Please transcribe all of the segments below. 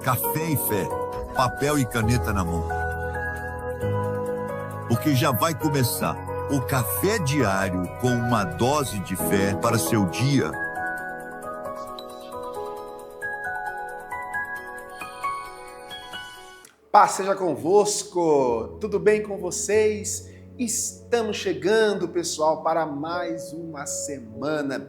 café e fé, papel e caneta na mão. Porque já vai começar o café diário com uma dose de fé para seu dia. Paz seja convosco, tudo bem com vocês? Estamos chegando, pessoal, para mais uma semana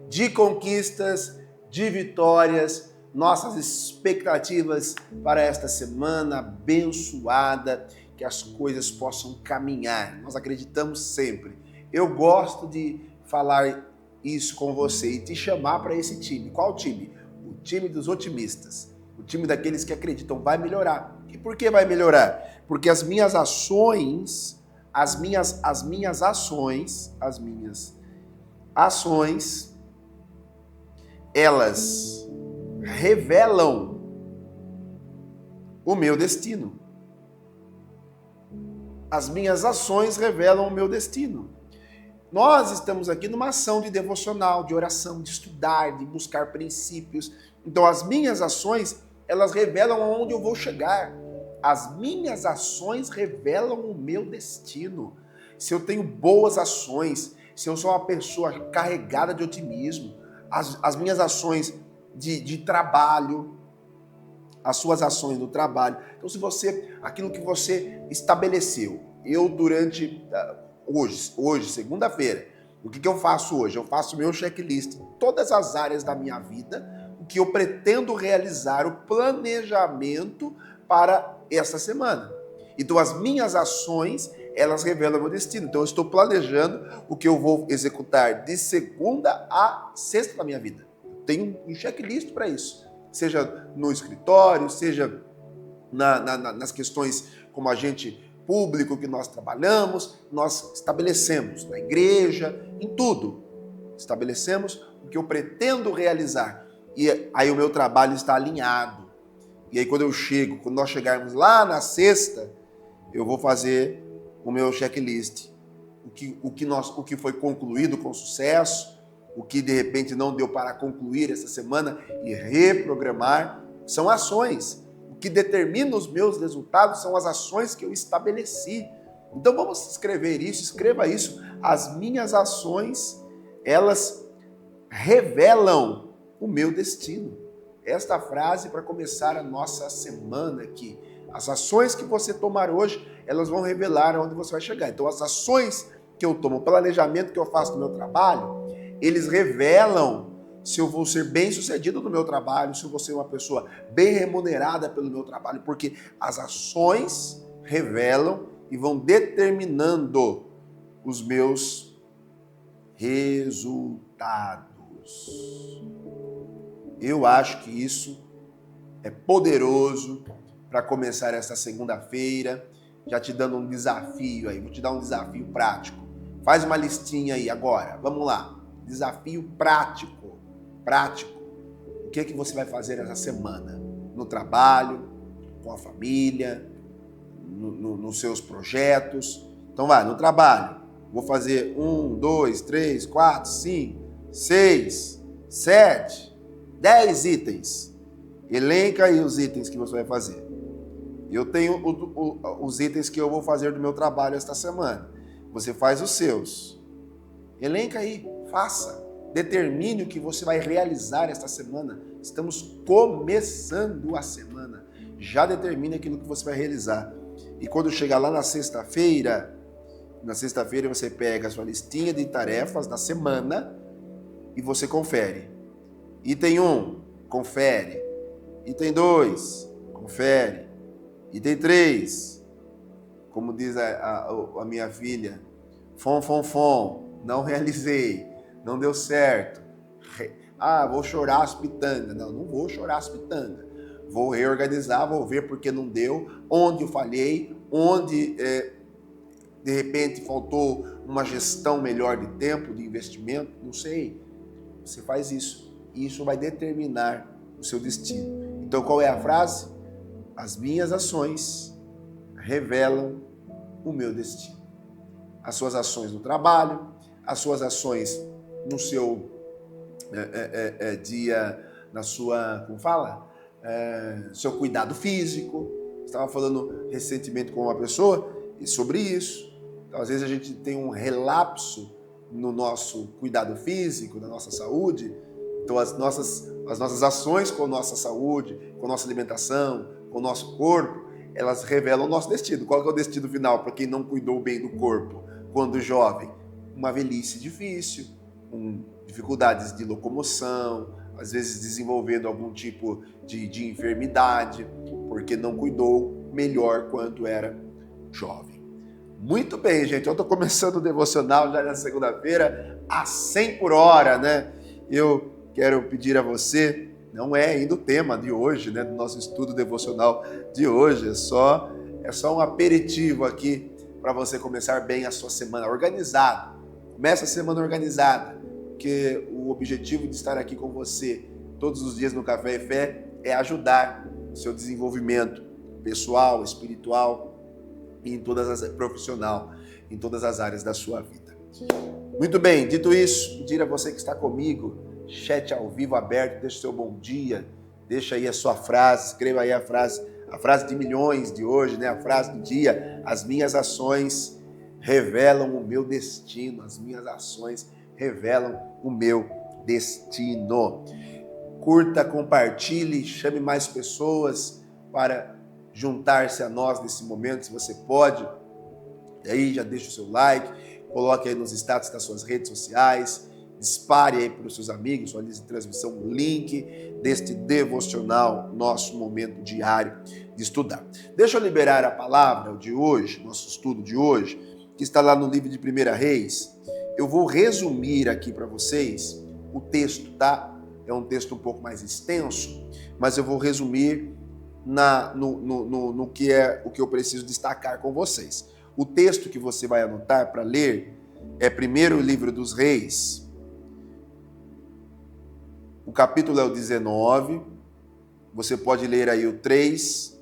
de conquistas, de vitórias, nossas expectativas para esta semana abençoada, que as coisas possam caminhar. Nós acreditamos sempre. Eu gosto de falar isso com você e te chamar para esse time. Qual time? O time dos otimistas. O time daqueles que acreditam vai melhorar. E por que vai melhorar? Porque as minhas ações, elas revelam o meu destino. As minhas ações revelam o meu destino. Nós estamos aqui numa ação de devocional, de oração, de estudar, de buscar princípios. Então as minhas ações, elas revelam aonde eu vou chegar. As minhas ações revelam o meu destino. Se eu tenho boas ações, se eu sou uma pessoa carregada de otimismo, as minhas ações de trabalho, as suas ações do trabalho. Então, se você, aquilo que você estabeleceu, eu durante hoje, segunda-feira, o que eu faço hoje? Eu faço meu checklist em todas as áreas da minha vida, o que eu pretendo realizar, o planejamento para essa semana. Então, as minhas ações, elas revelam o meu destino. Então, eu estou planejando o que eu vou executar de segunda a sexta da minha vida. Tenho um checklist para isso. Seja no escritório, seja nas questões como agente público que nós trabalhamos, nós estabelecemos na igreja, em tudo. Estabelecemos o que eu pretendo realizar. E aí o meu trabalho está alinhado. E aí quando nós chegarmos lá na sexta, eu vou fazer o meu checklist. O que foi concluído com sucesso, o que de repente não deu para concluir essa semana e reprogramar, são ações. O que determina os meus resultados são as ações que eu estabeleci. Então vamos escrever isso, escreva isso. As minhas ações, elas revelam o meu destino. Esta frase para começar a nossa semana aqui. As ações que você tomar hoje, elas vão revelar onde você vai chegar. Então as ações que eu tomo, o planejamento que eu faço no meu trabalho, eles revelam se eu vou ser bem sucedido no meu trabalho, se eu vou ser uma pessoa bem remunerada pelo meu trabalho, porque as ações revelam e vão determinando os meus resultados. Eu acho que isso é poderoso para começar essa segunda-feira, já te dando um desafio aí, vou te dar um desafio prático. Faz uma listinha aí agora, vamos lá. Desafio prático. O que você vai fazer essa semana? No trabalho, com a família, nos seus projetos. Então vai, no trabalho. Vou fazer 1, 2, 3, 4, 5, 6, 7, 10 itens. Elenca aí os itens que você vai fazer. Eu tenho os itens que eu vou fazer do meu trabalho esta semana. Você faz os seus. Elenca aí, faça. Determine o que você vai realizar esta semana. Estamos começando a semana. Já determine aquilo que você vai realizar. E quando chegar lá na sexta-feira você pega a sua listinha de tarefas da semana e você confere. Item 1, confere. Item 2, confere. Item 3, como diz a minha filha, fom, não realizei. Não deu certo. Vou chorar as pitangas. Não vou chorar as pitangas. Vou reorganizar, vou ver porque não deu, onde eu falhei, onde de repente faltou uma gestão melhor de tempo, de investimento, não sei. Você faz isso. E isso vai determinar o seu destino. Então qual é a frase? As minhas ações revelam o meu destino. As suas ações no trabalho, as suas ações no seu dia, na sua, como fala? seu cuidado físico. Estava falando recentemente com uma pessoa sobre isso. Então, às vezes a gente tem um relapso no nosso cuidado físico, na nossa saúde. Então, as nossas ações com a nossa saúde, com a nossa alimentação, com o nosso corpo, elas revelam o nosso destino. Qual que é o destino final para quem não cuidou bem do corpo quando jovem? Uma velhice difícil, dificuldades de locomoção, às vezes desenvolvendo algum tipo de enfermidade, porque não cuidou melhor quando era jovem. Muito bem, gente. Eu estou começando o devocional já na segunda-feira, a 100 por hora, né? Eu quero pedir a você, não é ainda o tema de hoje, né? Do nosso estudo devocional de hoje, é só um aperitivo aqui para você começar bem a sua semana organizado. Começa a semana organizada, porque o objetivo de estar aqui com você todos os dias no Café e Fé é ajudar o seu desenvolvimento pessoal, espiritual e profissional, em todas as áreas da sua vida. Muito bem, dito isso, pedir a você que está comigo, chat ao vivo aberto, deixa o seu bom dia, deixa aí a sua frase, escreva aí a frase de milhões de hoje, né? A frase do dia: as minhas ações revelam o meu destino, as minhas ações revelam o meu destino. Curta, compartilhe, chame mais pessoas para juntar-se a nós nesse momento, se você pode. E aí já deixa o seu like, coloque aí nos status das suas redes sociais, dispare aí para os seus amigos, sua lista de transmissão, o link deste devocional, nosso momento diário de estudar. Deixa eu liberar a palavra de hoje, nosso estudo de hoje, que está lá no livro de 1 Reis. Eu vou resumir aqui para vocês o texto, tá? É um texto um pouco mais extenso, mas eu vou resumir no que é o que eu preciso destacar com vocês. O texto que você vai anotar para ler é primeiro o livro dos Reis. O capítulo é o 19. Você pode ler aí o 3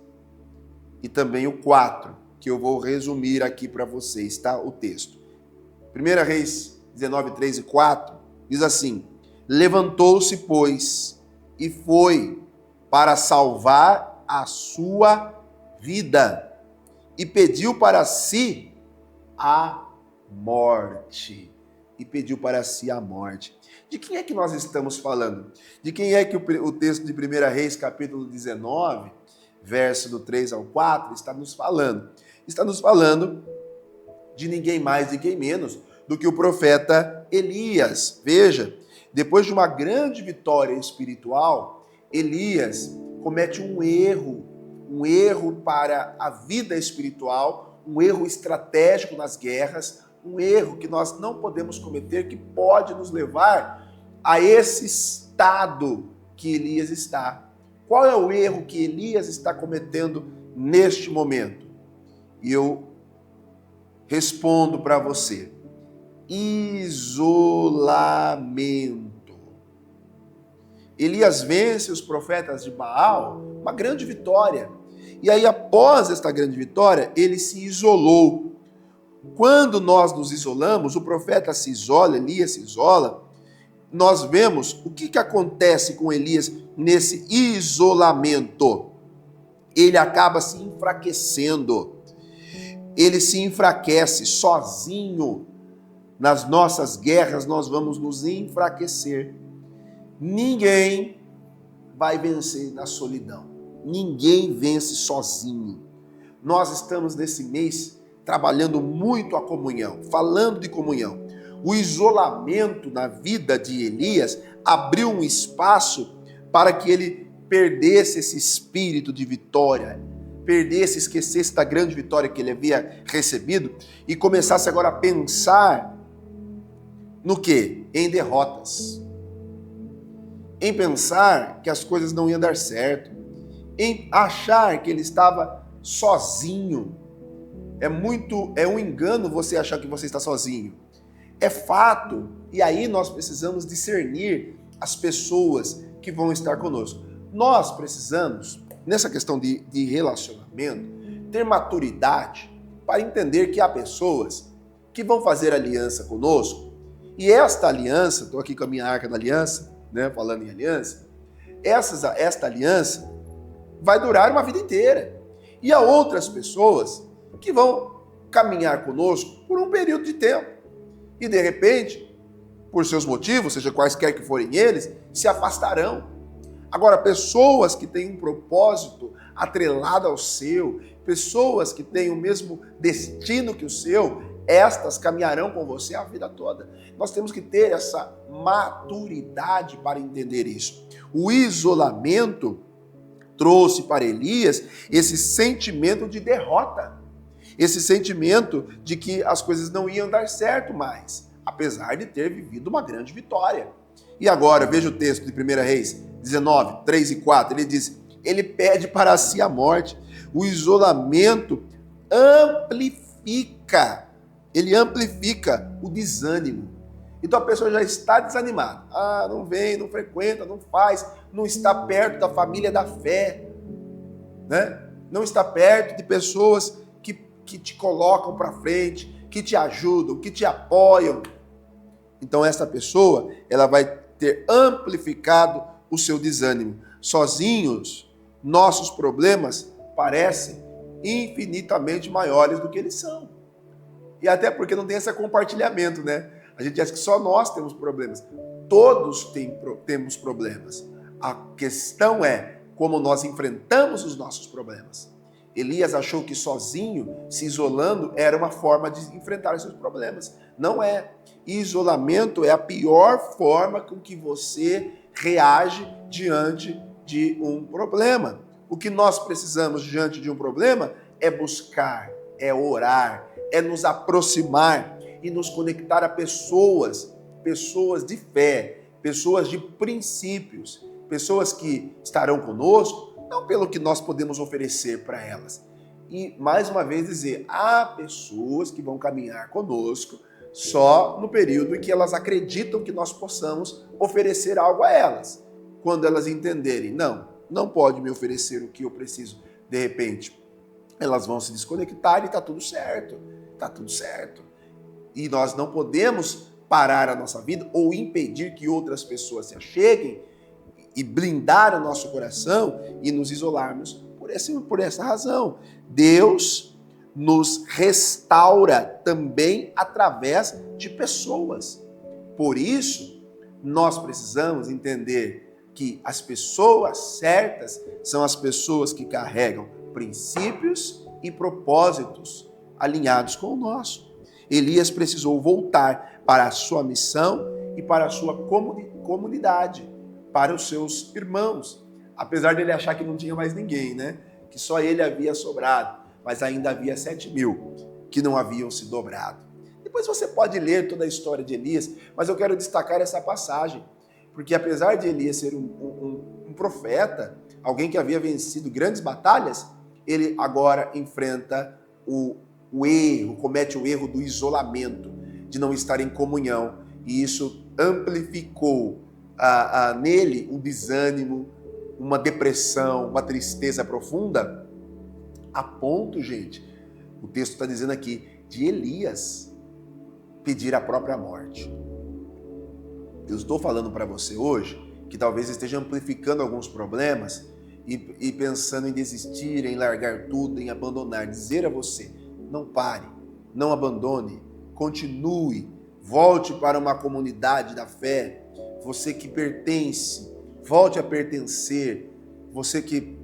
e também o 4, que eu vou resumir aqui para vocês, tá? O texto. 1 Reis 19, 3 e 4 diz assim: levantou-se, pois, e foi para salvar a sua vida, e pediu para si a morte. E pediu para si a morte. De quem é que nós estamos falando? De quem é que o texto de 1 Reis, capítulo 19, verso do 3 ao 4, está nos falando? Está nos falando de ninguém mais, ninguém menos do que o profeta Elias. Veja, depois de uma grande vitória espiritual, Elias comete um erro para a vida espiritual, um erro estratégico nas guerras, um erro que nós não podemos cometer, que pode nos levar a esse estado que Elias está. Qual é o erro que Elias está cometendo neste momento? E eu respondo para você: isolamento. Elias vence os profetas de Baal, uma grande vitória. E aí, após esta grande vitória, ele se isolou. Quando nós nos isolamos, o profeta se isola, Elias se isola, nós vemos o que acontece com Elias nesse isolamento. Ele acaba se enfraquecendo. Ele se enfraquece sozinho. Nas nossas guerras, nós vamos nos enfraquecer. Ninguém vai vencer na solidão. Ninguém vence sozinho. Nós estamos nesse mês trabalhando muito a comunhão, falando de comunhão. O isolamento na vida de Elias abriu um espaço para que ele perdesse esse espírito de vitória, esquecesse da grande vitória que ele havia recebido e começasse agora a pensar no quê? Em derrotas. Em pensar que as coisas não iam dar certo, em achar que ele estava sozinho. É um engano você achar que você está sozinho. É fato, e aí nós precisamos discernir as pessoas que vão estar conosco. Nós precisamos, nessa questão de relacionamento, ter maturidade para entender que há pessoas que vão fazer aliança conosco, e esta aliança, estou aqui com a minha arca da aliança, né, falando em aliança, esta aliança, vai durar uma vida inteira. E há outras pessoas que vão caminhar conosco por um período de tempo. E de repente, por seus motivos, seja quaisquer que forem eles, se afastarão. Agora, pessoas que têm um propósito atrelado ao seu, pessoas que têm o mesmo destino que o seu, estas caminharão com você a vida toda. Nós temos que ter essa maturidade para entender isso. O isolamento trouxe para Elias esse sentimento de derrota, esse sentimento de que as coisas não iam dar certo mais, apesar de ter vivido uma grande vitória. E agora, veja o texto de 1 Reis 19, 3 e 4, ele diz, ele pede para si a morte. O isolamento amplifica o desânimo. Então a pessoa já está desanimada. Não vem, não frequenta, não faz, não está perto da família da fé, né? Não está perto de pessoas que te colocam para frente, que te ajudam, que te apoiam. Então essa pessoa, ela vai ter amplificado o seu desânimo. Sozinhos, nossos problemas parecem infinitamente maiores do que eles são. E até porque não tem esse compartilhamento, né? A gente acha que só nós temos problemas. Todos temos problemas. A questão é como nós enfrentamos os nossos problemas. Elias achou que sozinho, se isolando, era uma forma de enfrentar esses problemas. Não é. Isolamento é a pior forma com que você reage diante de um problema. O que nós precisamos diante de um problema é buscar, é orar, é nos aproximar e nos conectar a pessoas de fé, pessoas de princípios, pessoas que estarão conosco, não pelo que nós podemos oferecer para elas. E, mais uma vez, dizer, há pessoas que vão caminhar conosco só no período em que elas acreditam que nós possamos oferecer algo a elas. Quando elas entenderem, não pode me oferecer o que eu preciso, de repente, elas vão se desconectar e está tudo certo. Está tudo certo. E nós não podemos parar a nossa vida ou impedir que outras pessoas se acheguem e blindar o nosso coração e nos isolarmos por essa razão. Deus nos restaura também através de pessoas. Por isso, nós precisamos entender que as pessoas certas são as pessoas que carregam princípios e propósitos alinhados com o nosso. Elias precisou voltar para a sua missão e para a sua comunidade, para os seus irmãos, apesar dele achar que não tinha mais ninguém, né? Que só ele havia sobrado, mas ainda havia 7.000 que não haviam se dobrado. Depois você pode ler toda a história de Elias, mas eu quero destacar essa passagem, porque apesar de Elias ser um profeta, alguém que havia vencido grandes batalhas, ele agora enfrenta comete o erro do isolamento, de não estar em comunhão, e isso amplificou nele um desânimo, uma depressão, uma tristeza profunda, a ponto, gente, o texto está dizendo aqui, de Elias pedir a própria morte. Eu estou falando para você hoje, que talvez esteja amplificando alguns problemas e pensando em desistir, em largar tudo, em abandonar, dizer a você, não pare, não abandone, continue, volte para uma comunidade da fé, você que pertence, volte a pertencer, você que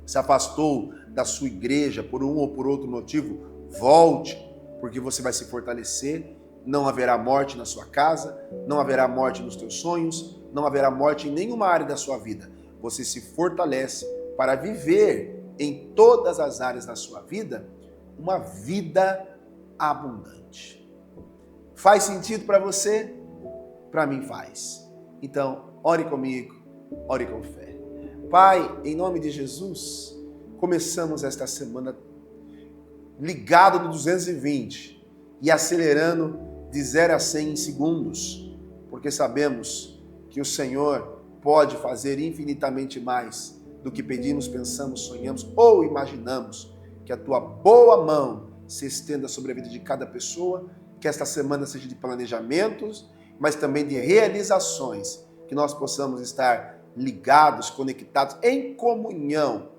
se afastou da sua igreja por um ou por outro motivo, volte, porque você vai se fortalecer, não haverá morte na sua casa, não haverá morte nos teus sonhos, não haverá morte em nenhuma área da sua vida. Você se fortalece para viver em todas as áreas da sua vida uma vida abundante. Faz sentido para você? Para mim faz. Então, ore comigo, ore com fé. Pai, em nome de Jesus, começamos esta semana ligado no 220 e acelerando de 0 a 100 em segundos, porque sabemos que o Senhor pode fazer infinitamente mais do que pedimos, pensamos, sonhamos ou imaginamos. Que a tua boa mão se estenda sobre a vida de cada pessoa, que esta semana seja de planejamentos, mas também de realizações, que nós possamos estar ligados, conectados, em comunhão,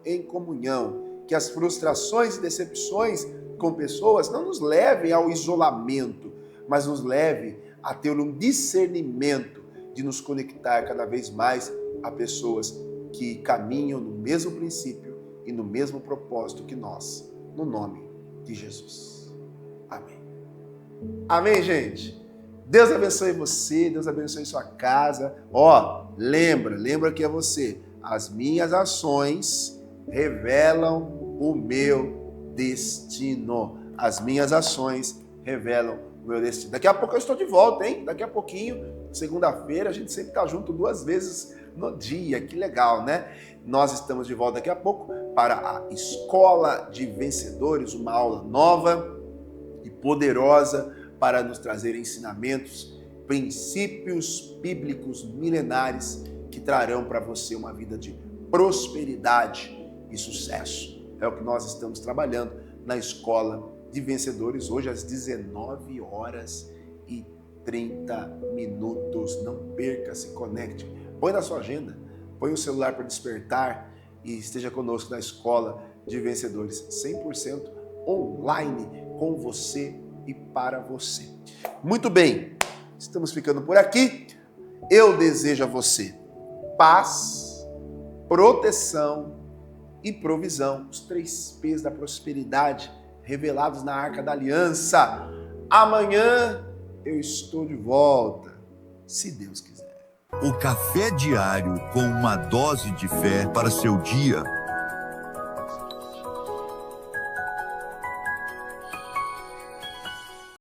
que as frustrações e decepções com pessoas não nos levem ao isolamento, mas nos leve a ter um discernimento de nos conectar cada vez mais a pessoas que caminham no mesmo princípio e no mesmo propósito que nós, no nome de Jesus. Amém. Amém, gente? Deus abençoe você, Deus abençoe sua casa. Lembra que é você. As minhas ações revelam o meu destino. As minhas ações revelam o meu destino. Daqui a pouco eu estou de volta, hein? Daqui a pouquinho, segunda-feira, a gente sempre está junto 2 vezes no dia. Que legal, né? Nós estamos de volta daqui a pouco para a Escola de Vencedores, uma aula nova e poderosa para nos trazer ensinamentos, princípios bíblicos milenares que trarão para você uma vida de prosperidade e sucesso. É o que nós estamos trabalhando na Escola de Vencedores, hoje às 19h30. Não perca, se conecte. Põe na sua agenda, põe o celular para despertar e esteja conosco na Escola de Vencedores, 100% online, com você e para você. Muito bem, estamos ficando por aqui. Eu desejo a você paz, proteção e provisão, os 3 P's da prosperidade revelados na Arca da Aliança. Amanhã eu estou de volta, se Deus quiser. O café diário com uma dose de fé para seu dia.